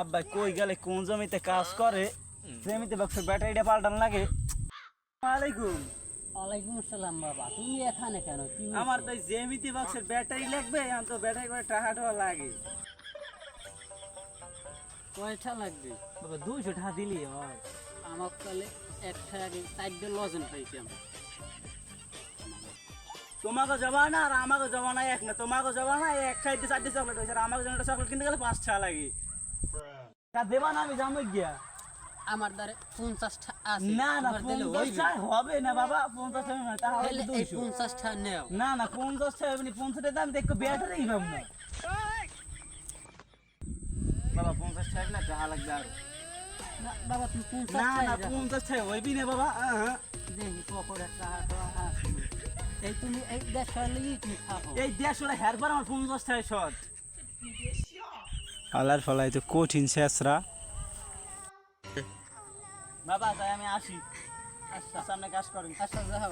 আব্বা কই গেলে কোন জমিতে কাজ করে জমিতে বাক্সের ব্যাটারিটা পাল্টান লাগে। ওয়ালাইকুম। ওয়ালাইকুম আসসালাম বাবা, তুমি এখানে কেন? কি হয়েছে? আমার তো জমিতে বাক্সের ব্যাটারি লাগবে, এখন তো ব্যাটারি করে টাকাটা লাগে। কয়টা লাগবে? বাবা 200 টাকা দিলি হয়। আমার তাহলে একটা আগে 4 লজেন পাইছি আমরা। তোমাকে জমা না আর আমাকে জমা না এক না, তোমাকে জমা না এক সাইডে 4টি চকলেট হয়েছে আর আমাকে জন্য চকলেট কিনতে গেলে 5 টাকা লাগে। তা দেবা না আমি যাবো গিয়া। আমার দ্বারে 50টা আছে। না না তোমার দিলে 50 হইবে? টাকা হবে না বাবা, 50 টাকা না তাহলে তাহলে এই 200। 50টা নেও। না না 50 টাকা হবে না, 50 টাকা দাম দেখো ব্যাটারি পাবো না। বাবা 50 টাকা না টাকা লাগবে আর। না বাবা, তুমি না 50টা না 50 টাকা হইবি না বাবা। দেখি পকেটে টাকা আছে। এই তুমি এই দেখালেই তুমি খাবো। এই 150 হেরবার আমার 50 টাকা শর্ট। আলার ফলাই তো কঠিন শেষরা। বাবা তাই আমি আসি। আচ্ছা সামনে কাজ করি। আচ্ছা যাও।